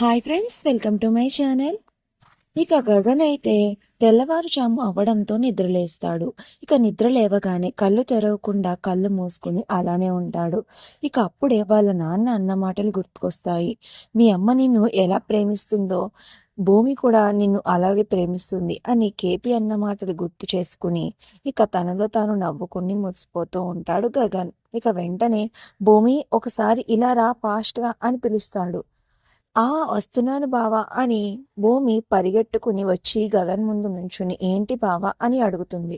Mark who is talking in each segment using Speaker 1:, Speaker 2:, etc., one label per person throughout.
Speaker 1: Hi friends, welcome to my channel. ఇక గగన్ అయితే తెల్లవారుజాము అవ్వడంతో నిద్రలేస్తాడు. ఇక నిద్ర లేవగానే కళ్ళు తెరవకుండా కళ్ళు మూసుకుని అలానే ఉంటాడు. ఇక అప్పుడే వాళ్ళ నాన్న అన్న మాటలు గుర్తుకొస్తాయి. మీ అమ్మ నిన్ను ఎలా ప్రేమిస్తుందో భూమి కూడా నిన్ను అలాగే ప్రేమిస్తుంది అని కేపీ అన్న మాటలు గుర్తు చేసుకుని ఇక తనలో తాను నవ్వుకుని మురిసిపోతూ ఉంటాడు గగన్. ఇక వెంటనే భూమి ఒకసారి ఇలా రా ఫాస్ట్గా అని పిలుస్తాడు. వస్తున్నాను బావా అని భూమి పరిగెట్టుకుని వచ్చి గగన్ ముందు నుంచుని ఏంటి బావా అని అడుగుతుంది.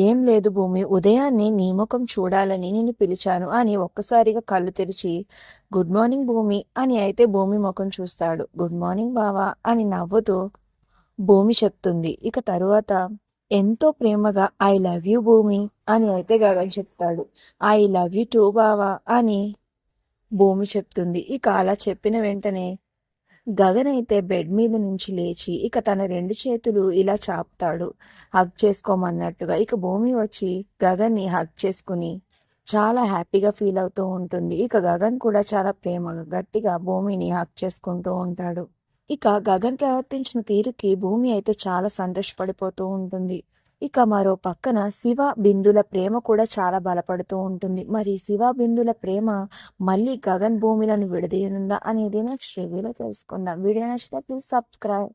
Speaker 1: ఏం లేదు భూమి, ఉదయాన్నే నీ ముఖం చూడాలని నిన్ను పిలిచాను అని ఒక్కసారిగా కళ్ళు తెరిచి గుడ్ మార్నింగ్ భూమి అని అయితే భూమి ముఖం చూస్తాడు. గుడ్ మార్నింగ్ బావా అని నవ్వుతూ భూమి చెప్తుంది. ఇక తరువాత ఎంతో ప్రేమగా ఐ లవ్ యూ భూమి అని అయితే గగన్ చెప్తాడు. ఐ లవ్ యూ టూ బావా అని భూమి చెప్తుంది. ఇక అలా చెప్పిన వెంటనే గగన్ అయితే బెడ్ మీద నుంచి లేచి ఇక తన 2 చేతులు ఇలా చాపుతాడు హగ్ చేసుకోమన్నట్టుగా. ఇక భూమి వచ్చి గగన్ని హగ్ చేసుకుని చాలా హ్యాపీగా ఫీల్ అవుతూ ఉంటుంది. ఇక గగన్ కూడా చాలా ప్రేమగా గట్టిగా భూమిని హగ్ చేసుకుంటూ ఉంటాడు. ఇక గగన్ ప్రవర్తించిన తీరుకి భూమి అయితే చాలా సంతోషపడిపోతూ ఉంటుంది. ఇక మరో పక్కన శివ బిందుల ప్రేమ కూడా చాలా బలపడుతూ ఉంటుంది. మరి శివ బిందుల ప్రేమ మళ్ళీ గగన్ భూమిలను విడదీయనుందా అనేది నెక్స్ట్ రివ్యూలో తెలుసుకుందాం. వీడియో నచ్చితే ప్లీజ్ సబ్స్క్రైబ్.